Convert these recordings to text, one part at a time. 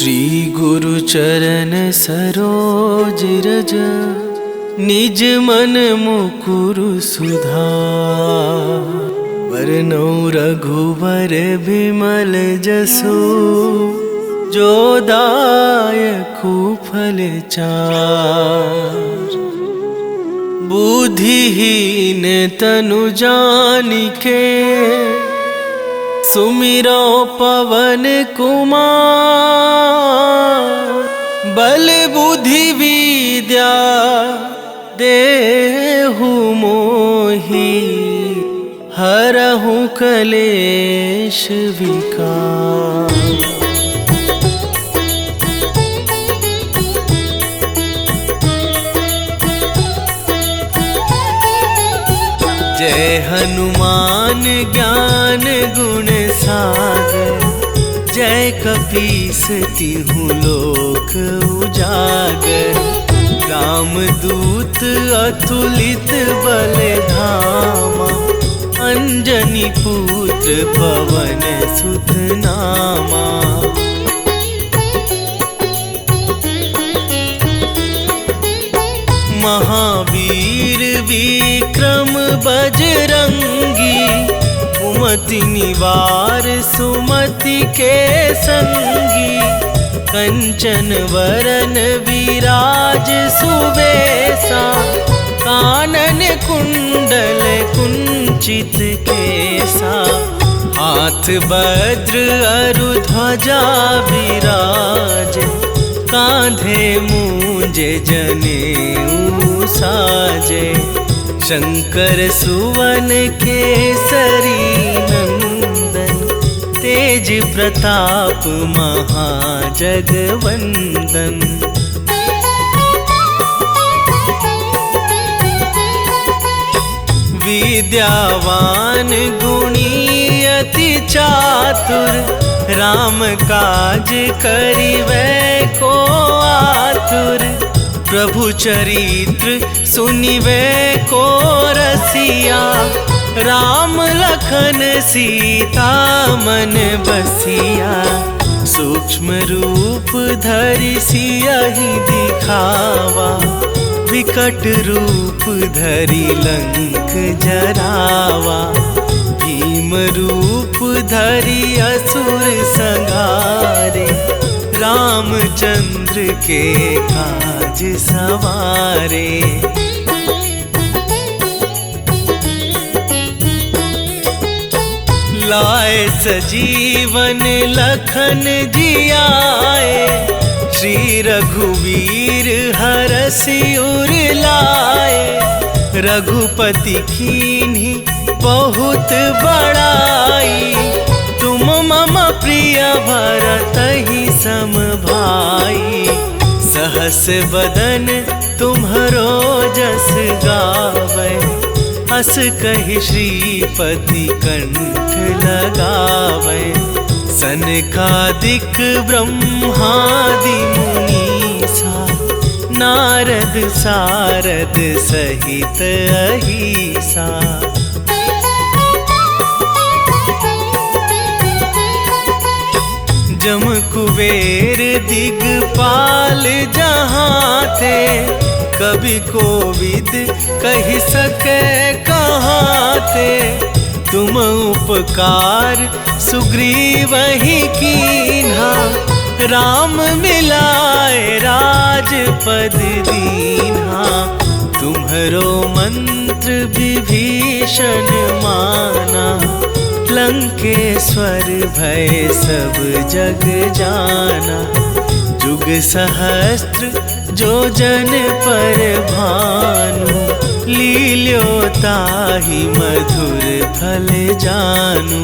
श्री गुरु चरण सरोज रज, निज मन मुकुरु सुधार। वरनौ रघुवर बिमल जसु, जो दायकु फल चार। बुद्धिहीन तनु जानिके, सुमिरो पवन कुमार। बल बुद्धि विद्या देहु मोहि, हरहु कलेश विकार। जय हनुमान ज्ञान गुण सागर, जय कपीस तिहुँ लोक उजागर। रामदूत अतुलित बल धामा, अंजनी पुत्र पवन सुत नामा। महावीर विक्रम बजरंगी, कुमति निवार सुमति के संगी। कंचन वरन विराज सुबेसा, कानन कुंडल कुंचित केसा। हाथ वज्र अरु ध्वजा विराज, कांधे मूंज जनेऊ साजे। शंकर सुवन केसरी नंदन, तेज प्रताप महाजगवंदन। विद्यावान गुणी अति चातुर, राम काज करिवै को आतुर। प्रभु चरित्र सुनिवै को रसिया, राम लखन सीता मन बसिया। सूक्ष्म रूप धरि सियहि दिखावा, विकट रूप धरि लंक जरावा। भीम रूप धरि असुर संहारे, रामचंद्र के काज सवारे। लाए सजीवन लखन जियाए, श्री रघुवीर हरषि उर लाए। रघुपति कीन्ही बहुत बड़ाई, तुम मम प्रिय भरतहि सम भाई। सहस बदन तुम्हरो जस गावै, हस कहि श्रीपति कंठ लगावै। सनकादिक ब्रह्मादि मुनीसा, नारद सारद सहित अहिसा। जम कुबेर दिगपाल जहाँ थे, कवि कोविद कहि सके कहाँ थे। तुम उपकार सुग्रीवहि कीन्हा, राम मिलाए राजपद दीन्हा। तुम्हरो मंत्र विभीषण माना, लंकेश्वर भय सब जग जाना। जुग सहस्त्र जो जन पर भानु, लील्यो ताहि मधुर फल जानू।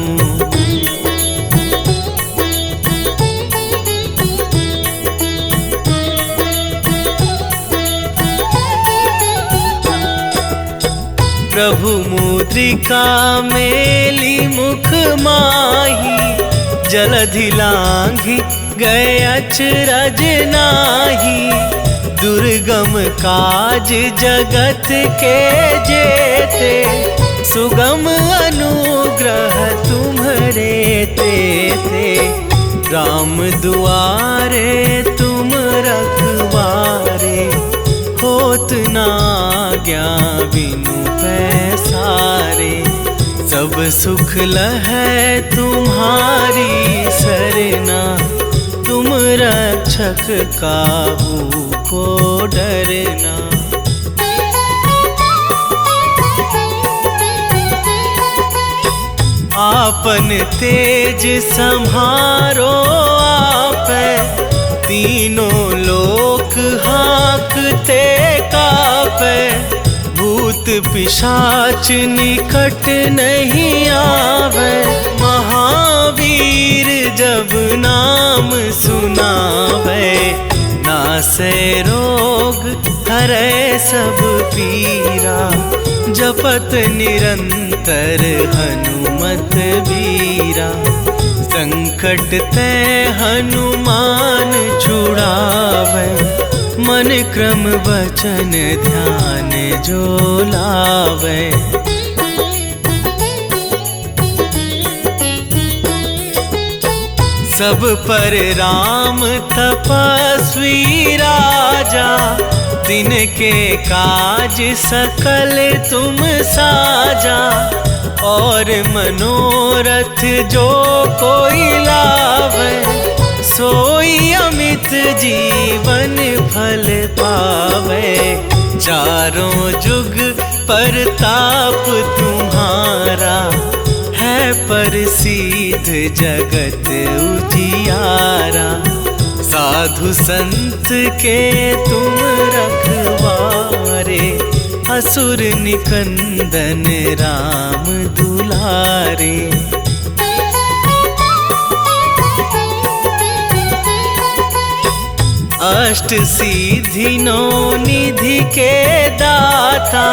प्रभु मुद्रिका मेली मुख माही, जलधि लांघि गए अचरज नाही। दुर्गम काज जगत के जेते, सुगम अनुग्रह तुम्हरे तेते। राम दुआरे तुम रखवारे, होत ना आज्ञा बिनु पैसारे। सब सुख लहै तुम्हारी सरना, तुम रक्षक काहू को डरना। आपन तेज सम्हारो आपै, तीनों लोक हाँकते कापै। भूत पिशाच निकट नहीं आवे, महावीर जब नाम सुनावे। नासै रोग हरै सब पीरा, जपत निरंतर हनुमत बीरा। संकट ते हनुमान छुड़ावे, मन क्रम वचन ध्यान जो लावे। सब पर राम तपस्वी राजा, तिनके काज सकल तुम साजा। और मनोरथ जो कोई लावे, सोई अमित जीवन फल पावे। चारों जुग परताप तुम्हारा, है प्रसिद्ध जगत उजियारा। साधु संत के तुम रखवारे, असुर निकंदन राम दुलारे। अष्ट सिद्धि नौ निधि के दाता,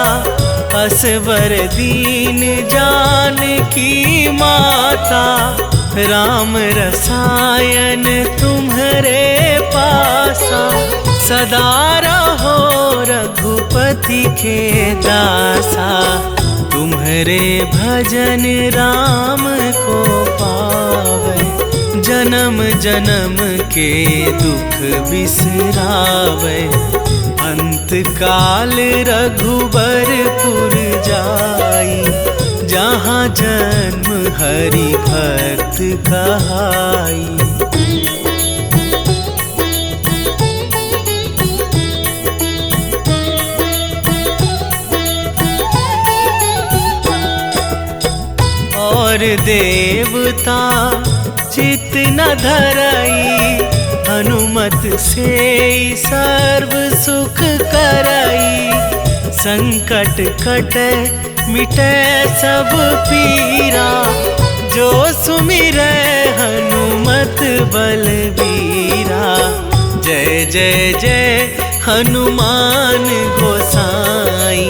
असवर दीन जानकी माता। राम रसायन तुम्हारे पासा, सदा रहो रघुपति के दासा। तुम्हारे भजन राम को पावे, जन्म जन्म के दुख बिसरावे। अंत काल रघुबरपुर जाई, जहाँ जन्म हरि भक्त कहाई। और देवता चित न धरई, हनुमत से सर्व सुख करई। संकट कटे मिटे सब पीरा, जो सुमिरै हनुमत बलबीरा। जय जय जय हनुमान गोसाई,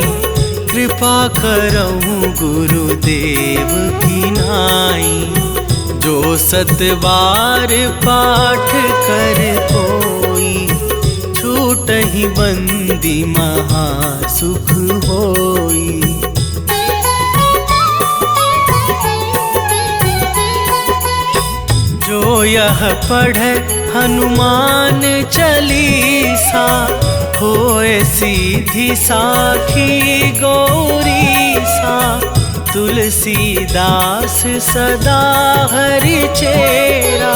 कृपा करहु गुरुदेव की नाई। जो सतबार पाठ कर कोई, छूटहि बंदी महासुख होई। जो यह पढ़े हनुमान चालीसा, होए सीधी साखी गौरीसा। तुलसीदास सदा हरि चेरा,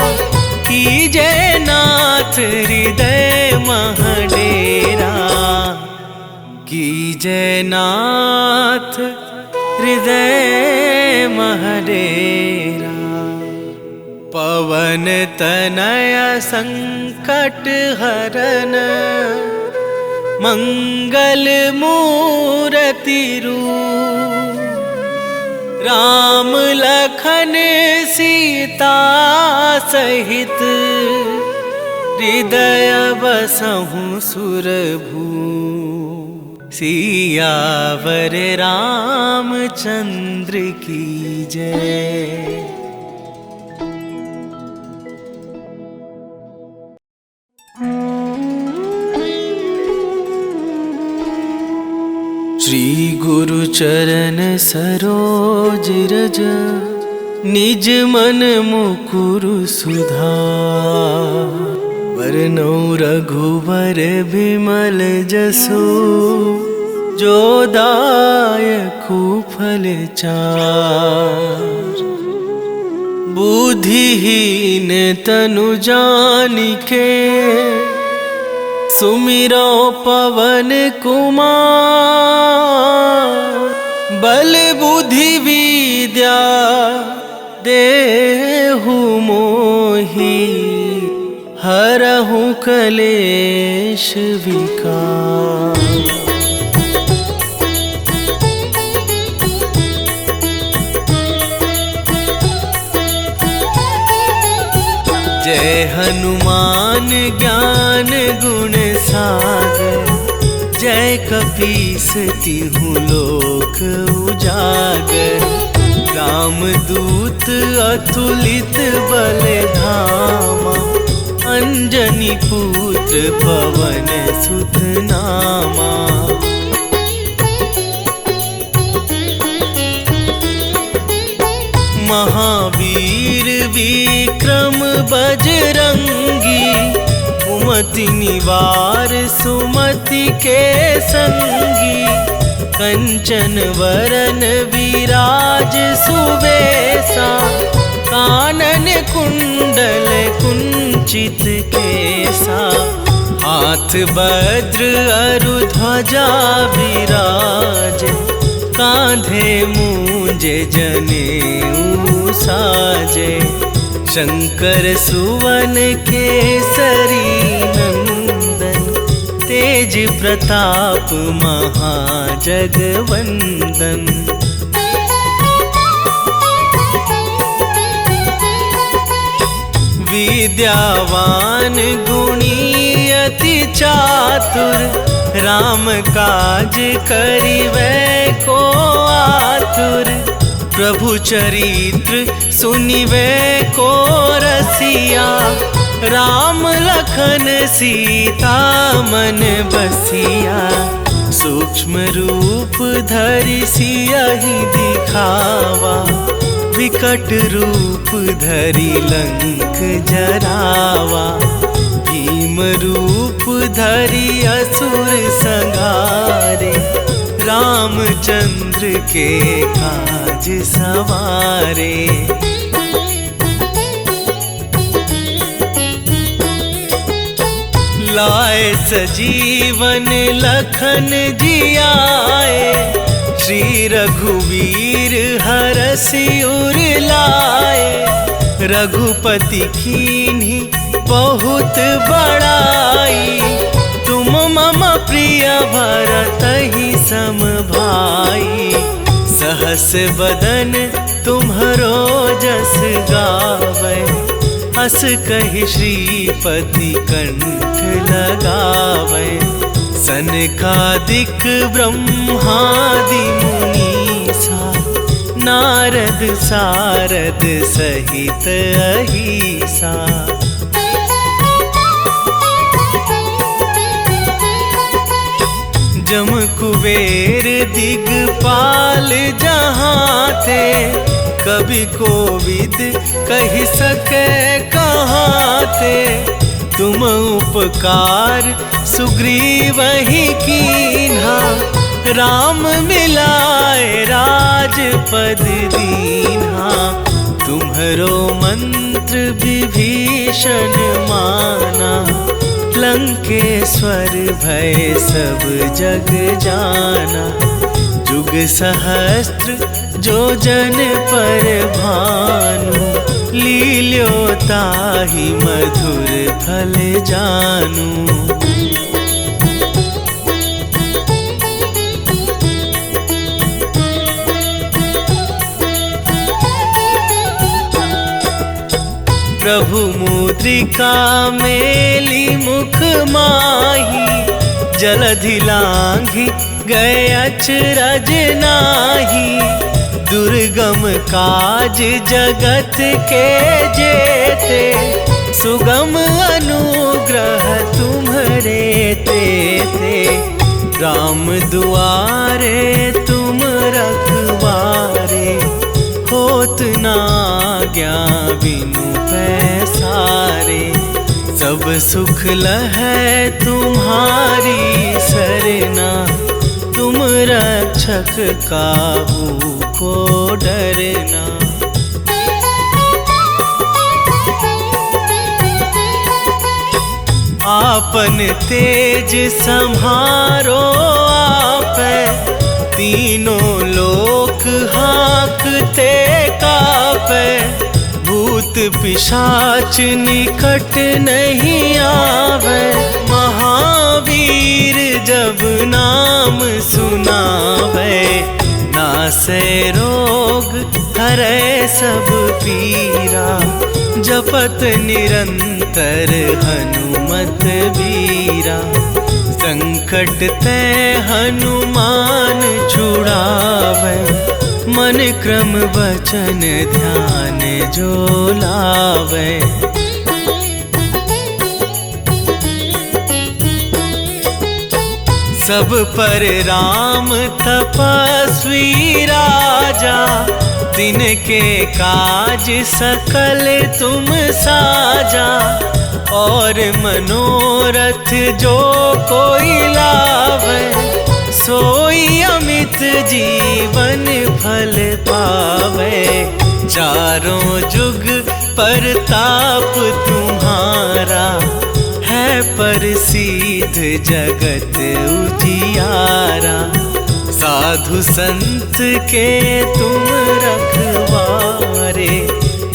कीजय नाथ हृदय महडेरा। कीजय नाथ हृदय महडेरा। पवन तनय संकट हरन, मंगल मूर्ति रूप। राम लखन सीता सहित, हृदय बसहु सुरभूप। सियावर रामचंद्र की जय। श्री गुरु चरण सरोज रज, निज मन मुकुरु सुधार। वरनौ रघुवर बिमल जसु, जो दायकु फल चार। बुद्धिहीन तनु जानिके, सुमिरो पवन कुमार। बल बुद्धि विद्या देहु मोहि, हरहु कलेश विकार। जय हनुमान ज्ञान गुण सागर। जय कपीस तिहुँ लोक उजागर। रामदूत अतुलित बल धामा, अंजनी पुत्र पवन सुत नामा। महावीर विक्रम बजरंगी, कुमति निवार सुमति के संगी। कंचन वरन विराज सुबेसा, कानन कुंडल कुंचित केसा। हाथ वज्र अरु ध्वजा विराज, कांधे मूंज जनेऊ साजे। शंकर सुवन केसरी नंदन, तेज प्रताप महाजगवंदन। विद्यावान गुणी अति चातुर, राम काज करिबै को आतुर। प्रभु चरित्र सुनिबै को रसिया, राम लखन सीता मन बसिया। सूक्ष्म रूप धरि सियहि दिखावा, विकट रूप धरि लंक जरावा। भीम रूप धरि असुर संहारे, रामचंद्र के काज सवारे। लाए सजीवन लखन जियाए, श्री रघुवीर हरषि उर लाए। रघुपति कीन्ही बहुत बड़ाई, तुम मम प्रिय भरतहि सम भाई। सहस बदन तुम्हरो जस गावै, हस कहि श्रीपति कंठ लगावै। सनकादिक ब्रह्मादि मुनीसा, नारद सारद सहित अहिसा। जम कुबेर दिगपाल जहाँ थे, कवि कोविद कहि सके कहाँ थे। तुम उपकार सुग्रीवहि कीन्हा, राम मिलाए राजपद दीन्हा। तुम्हरो मंत्र विभीषण माना, लंकेश्वर भय सब जग जाना। जुग सहस्त्र जो जन पर भानु, लील्यो ताहि मधुर फल जानू। प्रभु मुद्रिका मेली मुख माही, जलधि लांघि गए अचरज नाही। दुर्गम काज जगत के जेते, सुगम अनुग्रह तुम्हरे तेते। राम दुआरे तुम रखवारे, हो होत ना आज्ञा बिनु पैसारे। सब सुख लहै तुम्हारी सरना, तुम रक्षक काहू को डरना। आपन तेज सम्हारो आपै, तीनों लोक हाँकते कापै। भूत पिशाच निकट नहीं आवे, महावीर जब नाम सुनावे। नासै रोग हरै सब पीरा, जपत निरंतर हनुमत बीरा। संकट ते हनुमान छुड़ावे, मन क्रम वचन ध्यान जो लावे। सब पर राम तपस्वी राजा, तिनके काज सकल तुम साजा। और मनोरथ जो कोई लावे, सोई अमित जीवन फल पावे। चारों जुग परताप तुम्हारा, है प्रसिद्ध जगत उजियारा। साधु संत के तुम रखवारे,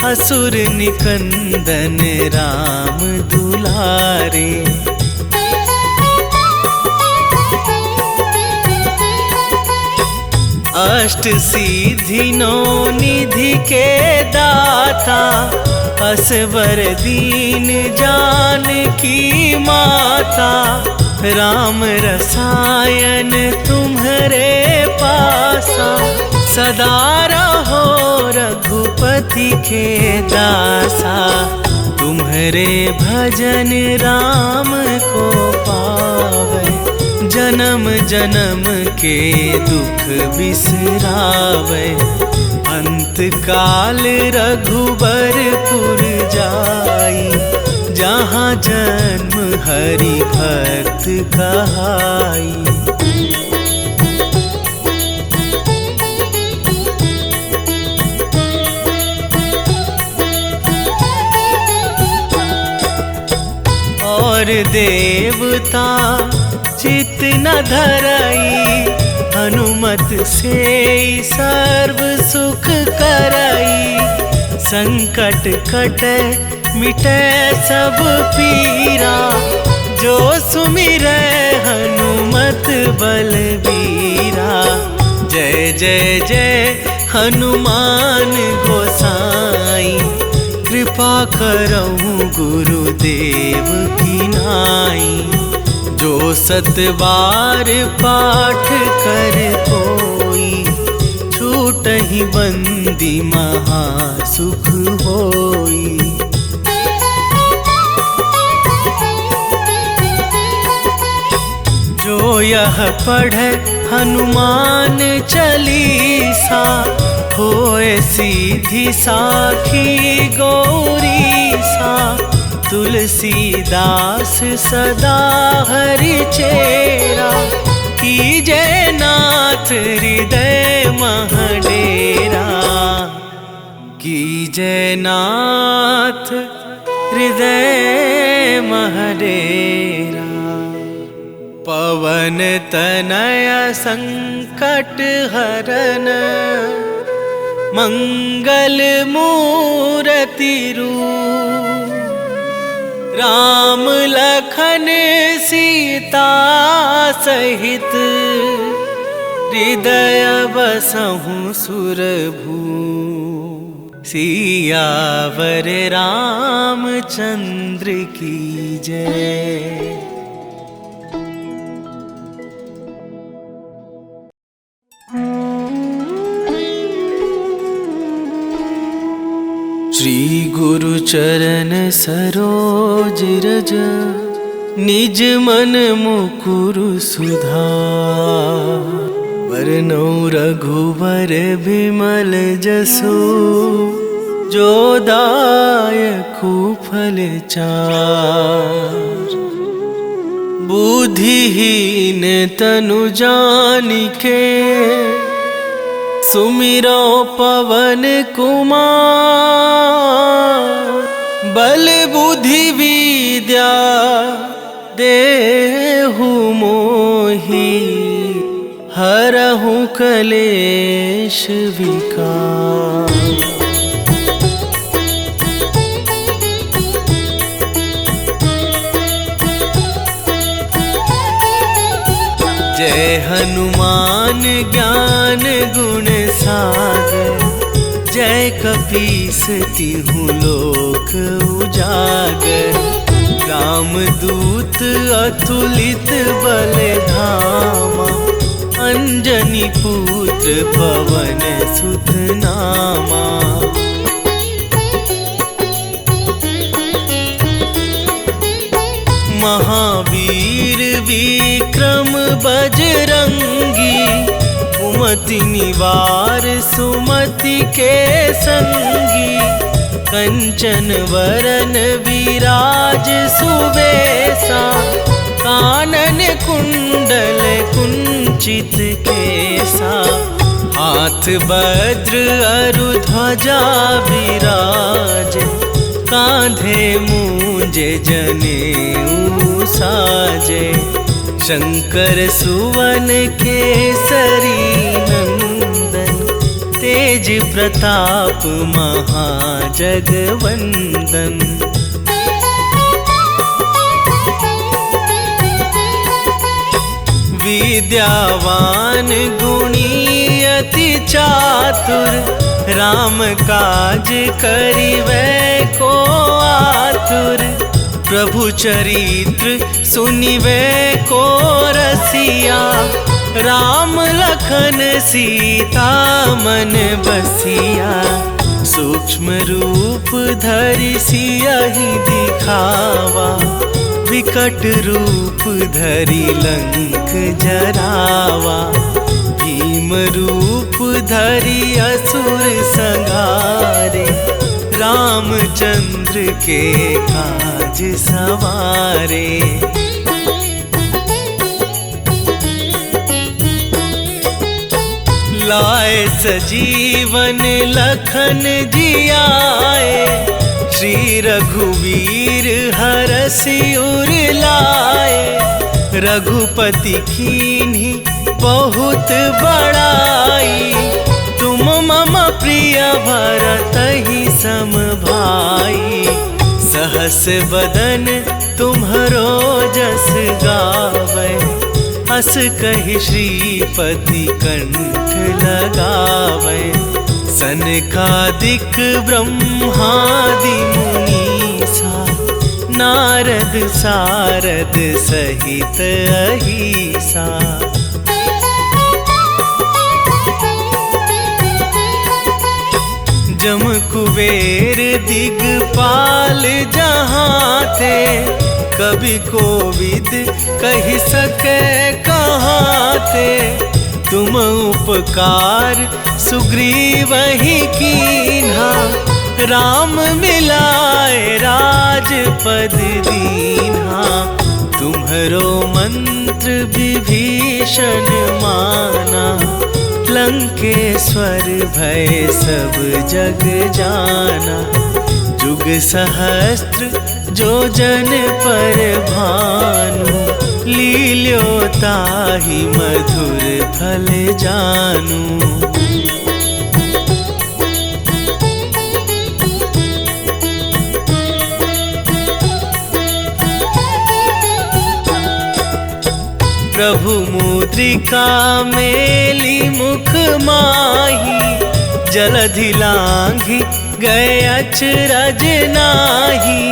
असुर निकंदन राम दुलारे। अष्ट सिद्धि नौ निधि के दाता, असवर दीन जानकी माता। राम रसायन तुम्हारे पासा, सदा रहो रघुपति के दासा। तुम्हारे भजन राम को पावे, जन्म जन्म के दुख बिसरावे। अंत काल रघुबरपुर जाई, जहाँ जन्म हरि भक्त कहाई। और देवता चित न धरई, हनुमत से सर्व सुख करई। संकट कटे मिटे सब पीरा, जो सुमिरै हनुमत बलबीरा। जय जय जय हनुमान गोसाई, कृपा करहु गुरुदेव की नाई। जो सत बार पाठ कर कोई, छूटहि बंदी महा सुख होई। जो यह पढ़े हनुमान चालीसा, होए सीधी साखी गौरीसा। तुलसीदास सदा हरि चेरा, कीजे नाथ हृदय मह डेरा। कीजे नाथ हृदय मह डेरा। पवन तनय संकट हरन, मंगल मूर्ति रूप। राम लखन सीता सहित, हृदय बसहु सुरभू। सियावर रामचंद्र की जय। श्री गुरु चरण सरोज रज, निज मन मुकुरु सुधार। बरनौ रघुवर बिमल जसु, जो दायकु फल चार। बुद्धिहीन तनु जानिके, सुमिरो पवन कुमार। बल बुद्धि विद्या देहु मोहि, हरहु कलेश विकार। जय हनुमान ज्ञान गुण सागर, जय कपीस तिहु लोक उजागर। रामदूत अतुलित बल धामा, अंजनी पुत्र पवन सुत नामा। महावीर विक्रम बजरंगी, कुमति निवार सुमति के संगी। कंचन वरन विराज सुवेशा, कानन कुंडल कुंचित केसा। हाथ वज्र अरु ध्वजा विराज, कांधे मूंजे जनेऊ साजे। शंकर सुवन केसरी नंदन, तेज प्रताप महाजगवंदन। विद्यावान गुणी अति चातुर, राम काज करिवै को आतुर। प्रभु चरित्र सुनिवै को रसिया, राम लखन सीता मन बसिया। सूक्ष्म रूप धरि सियहि दिखावा, विकट रूप धरि लंक जरावा। भीम रूप धरि असुर संहारे, रामचंद्र के काज सवारे। लाए सजीवन लखन जियाए, श्री रघुवीर हरषि उर लाए। रघुपति कीन्ही बहुत बड़ाई, तुम मम प्रिय भरतहि सम भाई। सहस बदन तुम्हरो जस गावै, हस कहि श्रीपति कंठ लगावै। सनकादिक ब्रह्मादि मुनीसा, नारद सारद सहित अहिसा। जम कुबेर दिगपाल जहाँ थे, कभी कोविद कहि सके कहाँ थे। तुम उपकार सुग्रीवहि कीन्हा, राम मिलाए राजपद दीन्हा। तुम्हरो मंत्र विभीषण माना, लंकेश्वर भय सब जग जाना। जुग सहस्त्र जो जन पर भानु, लील्यो ताहि मधुर फल जानू। प्रभु मुद्रिका मेली मुख माही, जलधि लांघि गए अचरज नाही।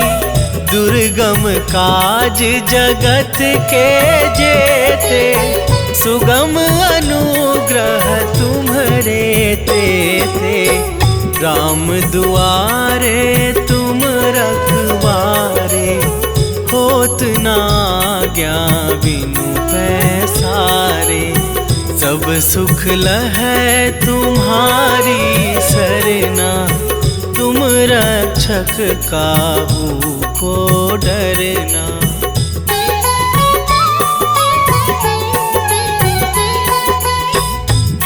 दुर्गम काज जगत के जेते, सुगम अनुग्रह तुम्हरे तेते। राम दुआरे तुम रखवारे, होत ना आज्ञा बिनु पैसारे। सब सुख लहै तुम्हारी सरना, तुम रक्षक काहू को डरना।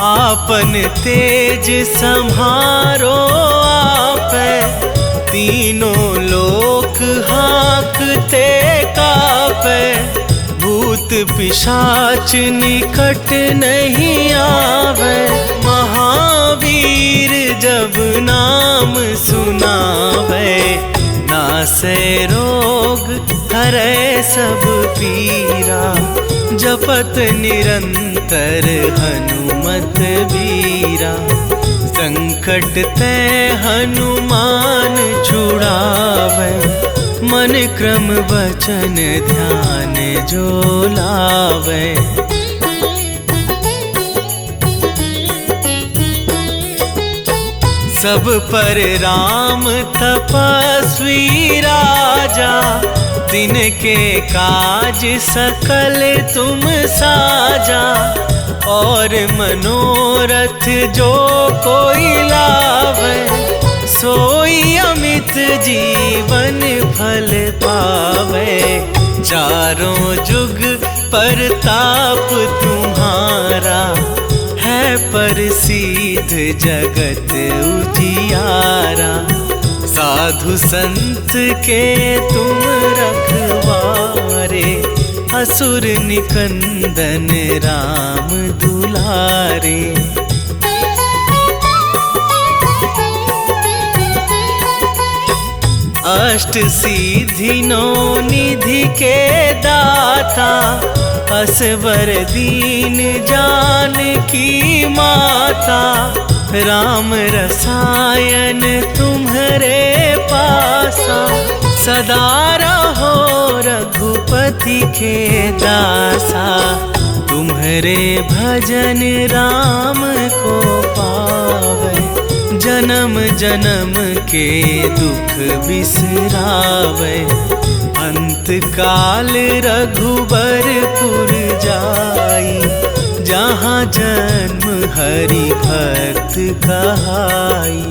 आपन तेज सम्हारो आपै, तीनों लोक हाँकते कापै। भूत पिशाच निकट नहीं आवे, महावीर जब नाम सुनावे। नासै रोग हरै सब पीरा, जपत निरंतर हनुमत बीरा। संकट ते हनुमान छुड़ावे, मन क्रम वचन ध्यान जो लावे। सब पर राम तपस्वी राजा, तिनके काज सकल तुम साजा। और मनोरथ जो कोई लावे, सोई अमित जीवन फल पावे। चारों जुग परताप तुम्हारा, है प्रसिद्ध जगत उजियारा। साधु संत के तुम रखवारे, असुर निकंदन राम दुलारे। अष्ट सिद्धि नौ निधि के दाता, असवर दीन जानकी माता। राम रसायन तुम्हारे पासा, सदा रहो रघुपति के दासा। तुम्हारे भजन राम को पावे, जन्म जन्म के दुख बिसरावे। अंत काल रघुबरपुर जाई, जहाँ जन्म हरि भक्त कहाई।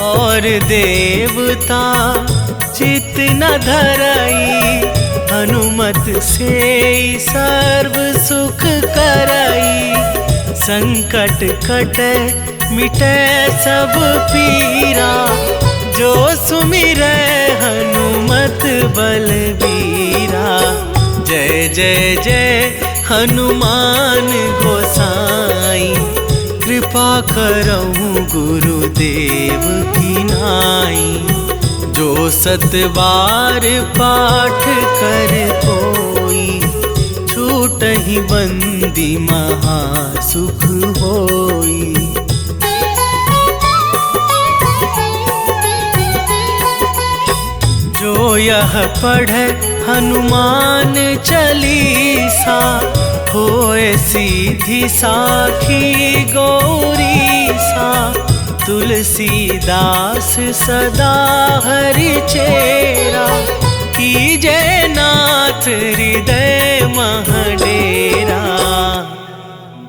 और देवता चित न धरई, हनुमत से सर्व सुख करई। संकट कटे मिटे सब पीरा, जो सुमिरै हनुमत बलबीरा। जय जय जय हनुमान गोसाई, कृपा करहु गुरुदेव की नाई। जो सतबार पाठ कर कोई, छूटहि बंदी महासुख होई। जो यह पढ़े हनुमान चालीसा, होए सीधी साखी गौरी सा। तुलसीदास सदा हरि चेरा, कीजे नाथ हृदय महडेरा।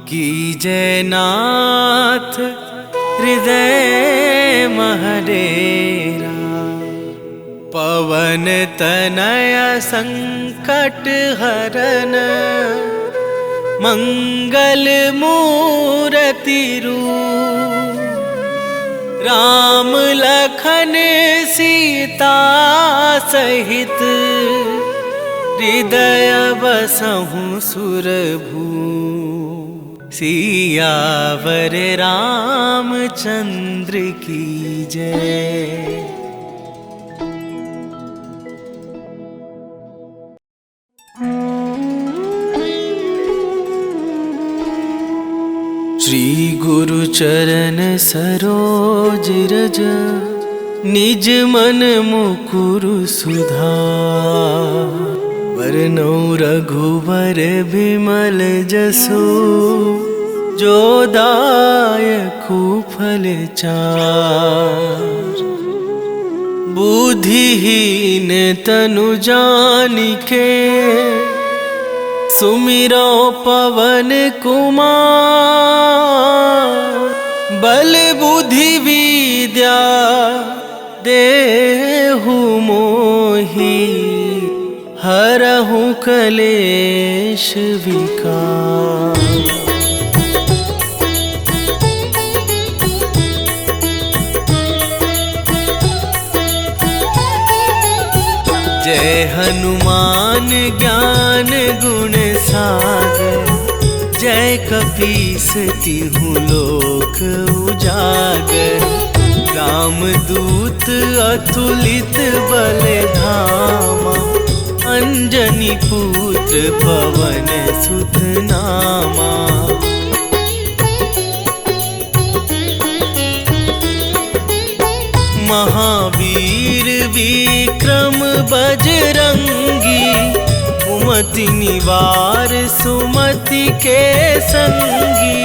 कीजे नाथ हृदय महडेरा। पवन तनय संकट हरन, मंगल मूर्ति रूप। राम लखन सीता सहित, हृदय बसहु सुरभू। सियावर रामचंद्र की जय। श्री गुरु चरण सरोज रज, निज मन मुकुरु सुधार। वरनौ रघुवर बिमल जसु, जो दायकु फल चार। बुद्धिहीन तनु जानिके सुमिरो पवन कुमार। बल बुद्धि विद्या देहु मोहि हरहु कलेश विकार। जय हनुमान ज्ञान गुण सागर। जय कपीस तिहु लोक उजागर। रामदूत अतुलित बल धामा। अंजनी पुत्र पवन सुत नामा। महावीर विक्रम बजरंगी। कुमति निवार सुमति के संगी।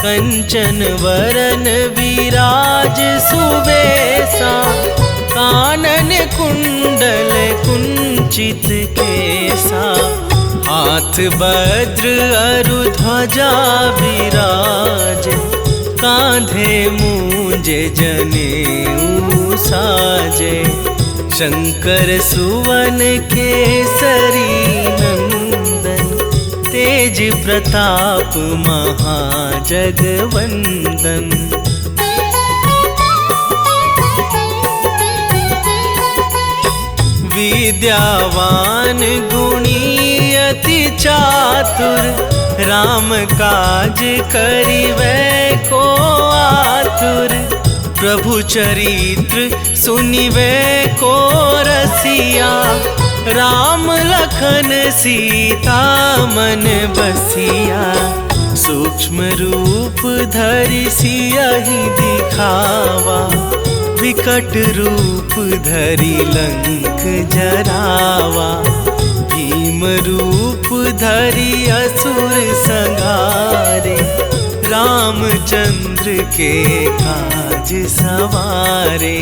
कंचन वरन विराज सुबेसा। कानन कुंडल कुंचित केसा। हाथ वज्र अरु ध्वजा विराज। कांधे मूंज जनेऊ साजे। शंकर सुवन केसरी नंदन। तेज प्रताप महाजगवंदन। विद्यावान गुणी अति चातुर। राम काज करिवै को आतुर। प्रभु चरित्र सुनिवै को रसिया। राम लखन सीता मन बसिया। सूक्ष्म रूप धरि सियहि दिखावा। विकट रूप धरि लंक जरावा। भीम रूप धरि असुर संहारे। रामचंद्र के काज सवारे।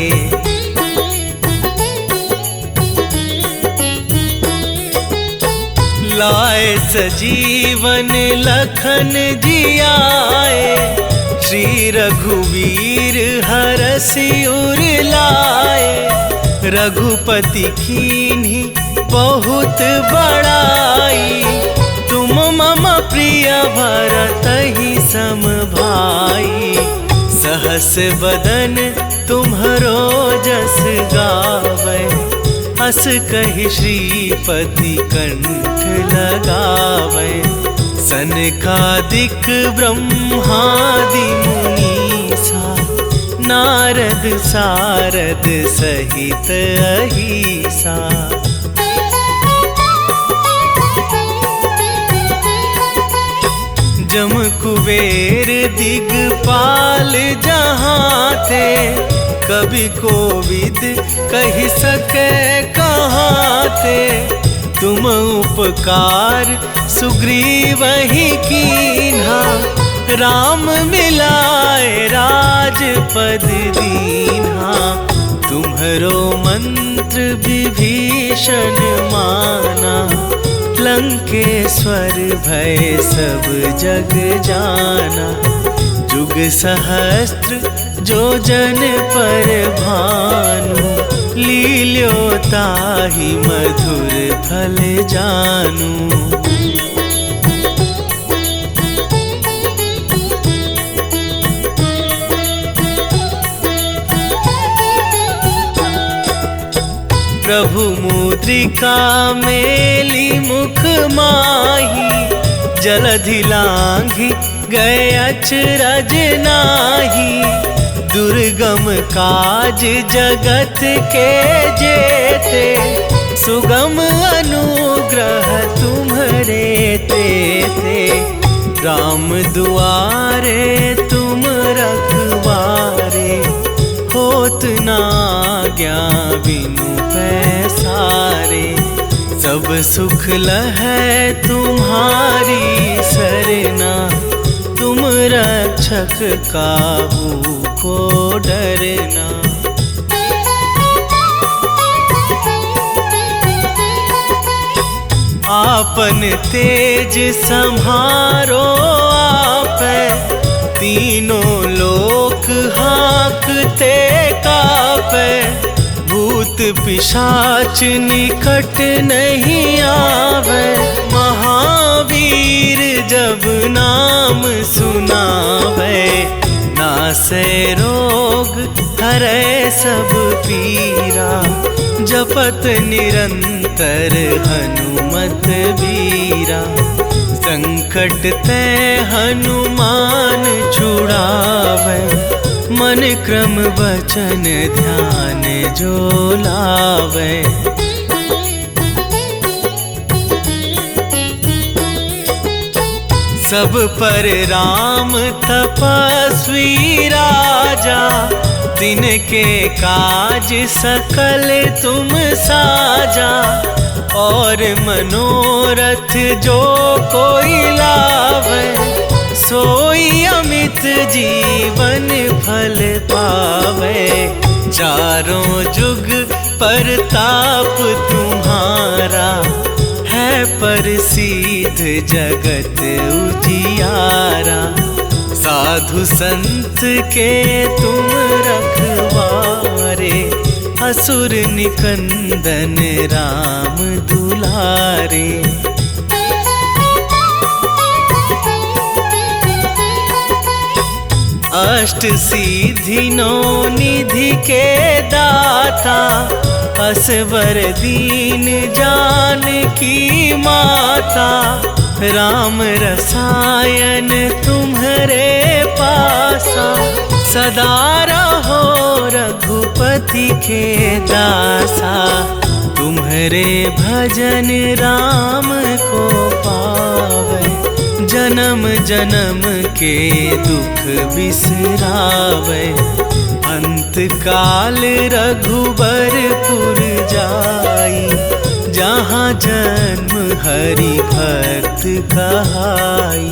लाए सजीवन लखन जियाए। श्री रघुवीर हरषि उर लाए। रघुपति कीन्ही बहुत बड़ाई। तुम मम प्रिय भरतहि सम भाई। सहस बदन तुम्हरो जस गावै। हस कहि श्रीपति कंठ लगावै। सनकादिक ब्रह्मादि मुनीसा। नारद सारद सहित अहिसा। जम कुबेर दिगपाल जहाँ थे। कभी कोविद कहि सके कहाँ थे। तुम उपकार सुग्रीवहि कीन्हा। राम मिलाए राजपद दीन्हा। तुम्हरो मंत्र विभीषण माना। लंकेश्वर भय सब जग जाना। जुग सहस्त्र जो जन पर भानु। लील्यो ताहि मधुर फल जानू। प्रभु मुद्रिका मेली मुख माही। जलधि लांघि गए अचरज नाही। दुर्गम काज जगत के जेते। सुगम अनुग्रह तुम्हरे तेते। राम दुआरे तुम रखवारे। होत ना आज्ञा बिनु पैसारे। सब सुख लहै तुम्हारी सरना। तुम रक्षक काहू को डरना। आपन तेज संहारो आपै, तीनों लोक हाँकते कापै। भूत पिशाच निकट नहीं आवे, महावीर जब नाम सुनावे। नासै रोग हरै सब पीरा, जपत निरंतर हनुमत बीरा। संकट ते हनुमान छुड़ावे, मन क्रम वचन ध्यान जो लावे। सब पर राम तपस्वी राजा, तिनके काज सकल तुम साजा। और मनोरथ जो कोई लावे, सोई अमित जीवन फल पावे। चारों जुग परताप तुम्हारा, है प्रसिद्ध जगत उजियारा। साधु संत के तुम रखवारे, असुर निकंदन राम दुलारे। अष्ट सिद्धि नौ निधि के दाता, असवर दीन जानकी माता। राम रसायन तुम्हारे पासा, सदा रहो रघुपति के दासा। तुम्हारे भजन राम को पावे, जन्म जन्म के दुख बिसरावे। अंत काल रघुबरपुर जाई, जहाँ जन्म हरि भक्त कहाई।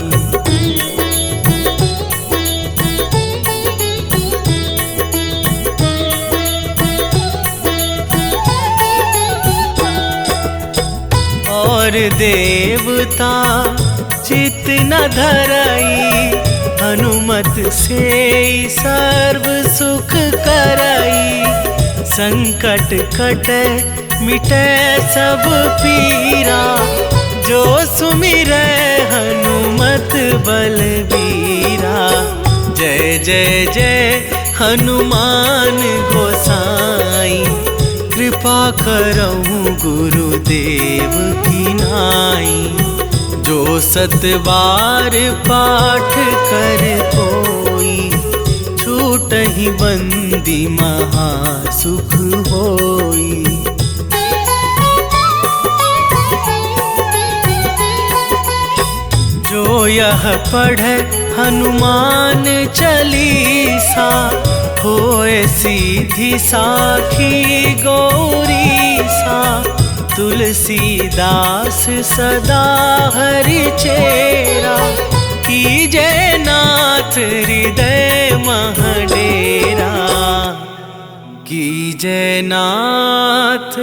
और देवता चित न धरई, हनुमत से सर्व सुख करई। संकट कटे मिटे सब पीरा, जो सुमिरै हनुमत बलबीरा। जय जय जय हनुमान गोसाई, कृपा करहु गुरुदेव की नाई। जो सतबार पाठ कर कोई, छूटहि बंदी महासुख होई। जो यह पढ़े हनुमान चालीसा, होए सीधी साखी गौरीसा। तुलसीदास सदा हरि चेरा, कीजे नाथ हृदय महडेरा। कीजे नाथ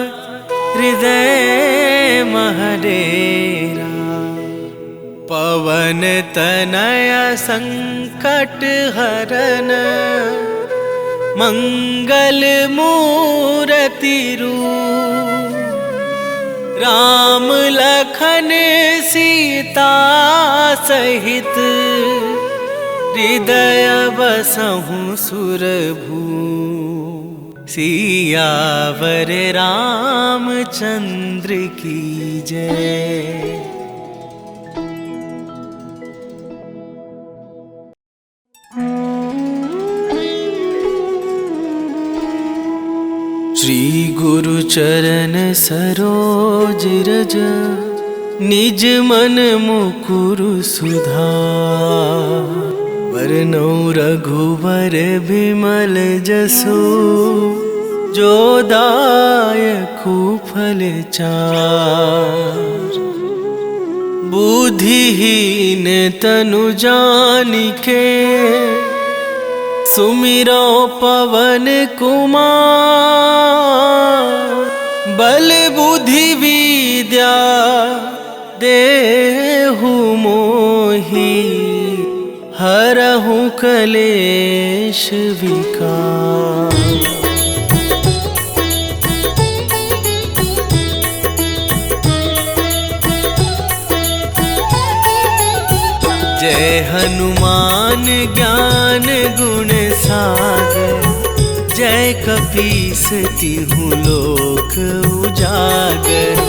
हृदय महडेरा। पवन तनय संकट हरन, मंगल मूरति रूप। राम लखन सीता सहित, हृदय बसहु सुरभू। सियावर रामचंद्र की जय। श्री गुरु चरण सरोज रज, निज मन मुकुरु सुधार। वरनौ रघुवर बिमल जसु, जो दायकु फल चार। बुद्धिहीन तनु जानिके सुमिरो पवन कुमार। बल बुद्धि विद्या देहु मोहि हरहु कलेश विकार। जय हनुमान ज्ञान गुण सागर। जय कपीस तिहु लोक उजागर।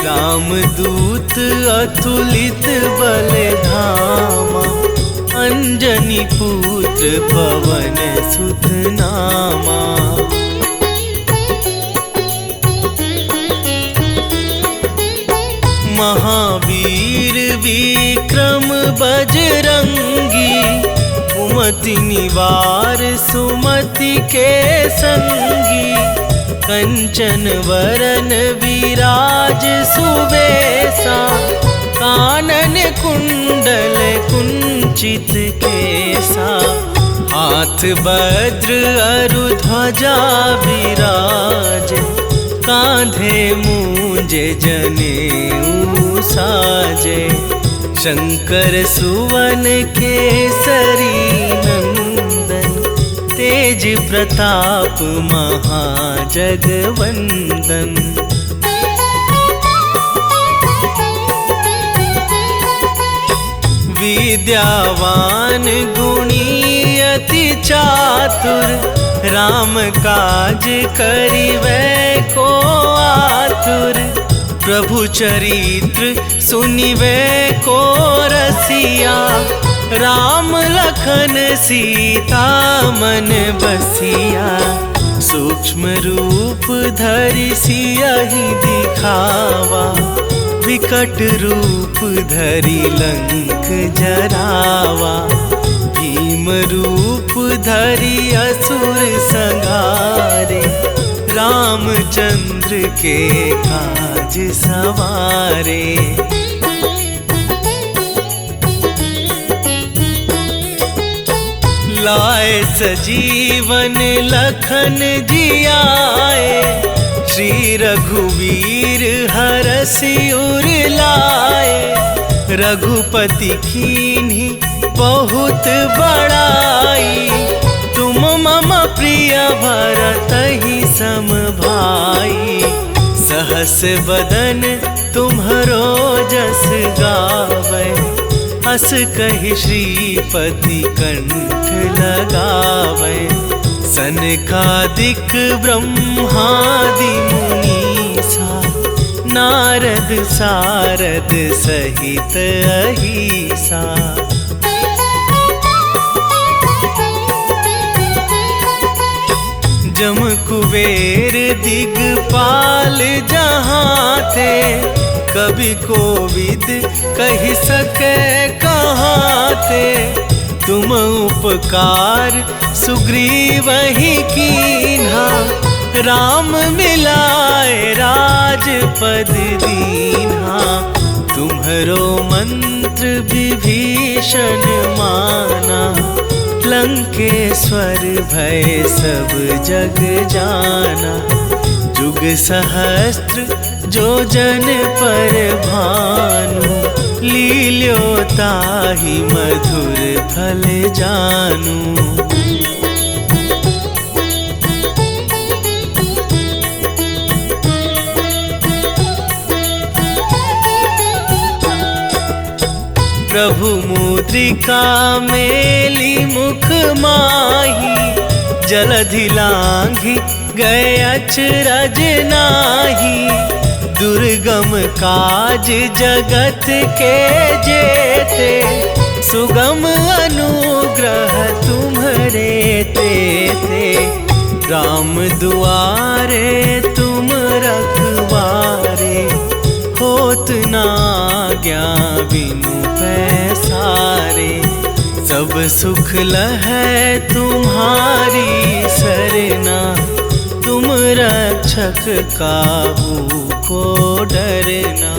रामदूत अतुलित बल धामा। अंजनी पुत्र पवन सुत नामा। महावीर विक्रम बजरंगी। कुमति निवार सुमति के संगी। कंचन वरन विराज सुबेसा। कानन कुंडल कुंचित केसा। हाथ वज्र अरु ध्वजा विराज। कांधे मूंजे जनेऊ साजे। शंकर सुवन केसरी नंदन। तेज प्रताप महाजगवंदन। विद्यावान गुणी अति चातुर। राम काज करिवै को आतुर। प्रभु चरित्र सुनिवै को रसिया। राम लखन सीता मन बसिया। सूक्ष्म रूप धरि सियहि दिखावा। विकट रूप धरि लंक जरावा। भीम रूप धरि असुर संहारे। रामचंद्र के काज सवारे। लाए सजीवन लखन जियाए। श्री रघुवीर हरषि उर लाए। रघुपति कीन्ही बहुत बड़ाई। तुम मम प्रिय भरतहि सम भाई। सहस बदन तुम्हरो जस गावै। हस कहि श्रीपति कंठ लगावै। सनकादिक ब्रह्मादि मुनीसा। नारद सारद सहित अहिसा। जम कुबेर दिगपाल जहाँ थे। कवि कोविद कहि सके कहाँ थे। तुम उपकार सुग्रीवहि कीन्हा। राम मिलाए राजपद दीन्हा। तुम्हरो मंत्र विभीषण माना। लंकेश्वर भय सब जग जाना। जुग सहस्त्र जो जन पर भानु। लील्यो ताहि मधुर फल जानू। प्रभु मुद्रिका मेली मुख माही। जलधि लांघि गए अचरज नाही। दुर्गम काज जगत के जेते। सुगम अनुग्रह तुम्हरे तेते। राम दुआरे तुम रखवारे। होत न आज्ञा बिनु पैसारे। सब सुख लहै तुम्हारी सरना। तुम रक्षक काहू को डरना।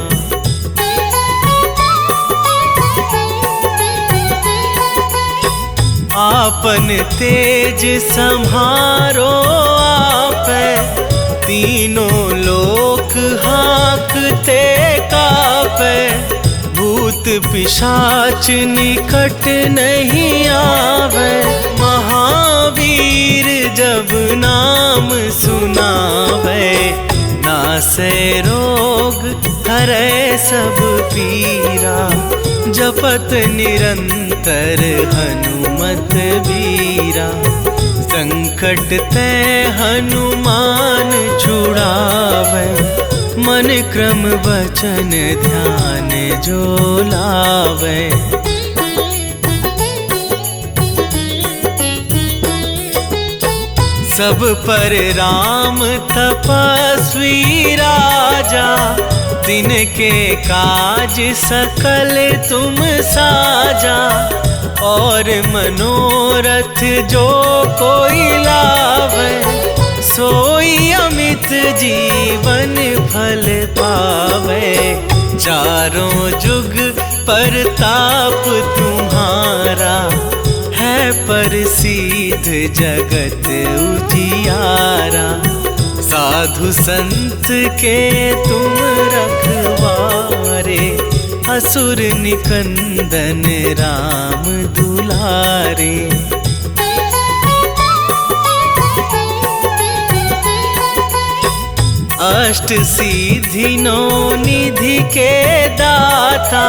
आपन तेज सम्हारो आपै, तीनों लोक हाँकते कापै। भूत पिशाच निकट नहीं आवे, महावीर जब नाम सुनावे। नासै रोग हरै सब पीरा, जपत निरंतर हनुमत बीरा। संकट ते हनुमान छुड़ावे, मन क्रम वचन ध्यान जो लावे। सब पर राम तपस्वी राजा, तिनके काज सकल तुम साजा। और मनोरथ जो कोई लावे, सोई अमित जीवन फल पावे। चारों जुग परताप तुम्हारा, है प्रसिद्ध जगत उजियारा। साधु संत के तुम रखवारे, असुर निकंदन राम दुलारे। अष्ट सिद्धि नौ निधि के दाता,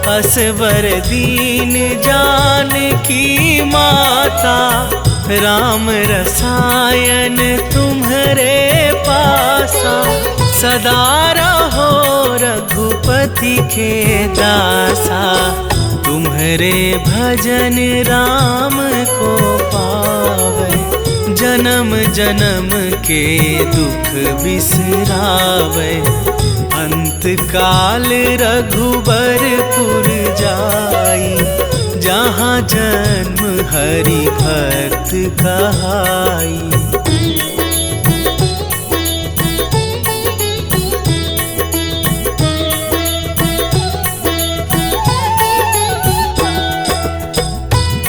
असवर दीन जानकी माता। राम रसायन तुम्हारे पासा, सदा रहो रघुपति के दासा। तुम्हारे भजन राम को पावे, जन्म जन्म के दुख बिसरावे। अंत काल रघुबरपुर जाई, जहाँ जन्म हरि भक्त कहाई।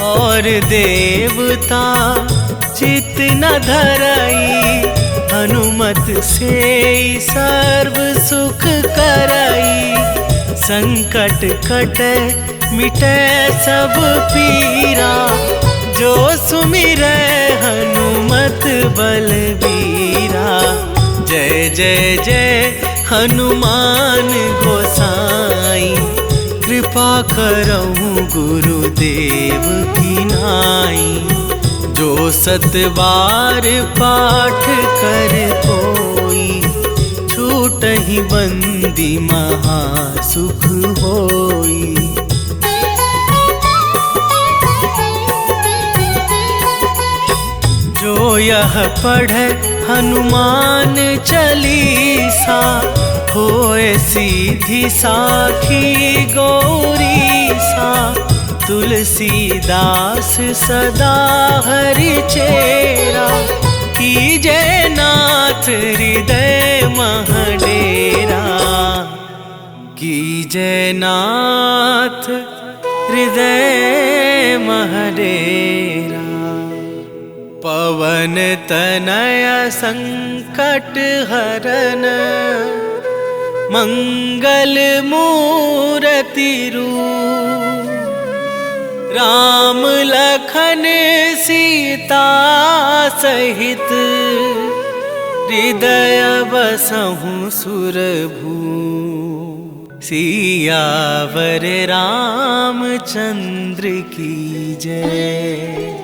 और देवता चित न धरई, हनुमत से सर्व सुख करई। संकट कटे मिटे सब पीरा, जो सुमिरै हनुमत बलबीरा। जय जय जय हनुमान गोसाई, कृपा करहु गुरुदेव की नाई। जो सतबार पाठ कर कोई, छूटहि बंदी महा सुख होई। जो यह पढ़े हनुमान चालीसा, होए सीधी साखी गौरीसा। तुलसीदास सदा हरि चेरा, कीजय नाथ हृदय मह डेरा। कीजय नाथ हृदय मह डेरा। पवन तनय संकट हरन, मंगल मूरति रूप। राम लखन सीता सहित, हृदय बसहु सुरभूप। सियावर रामचंद्र की जय।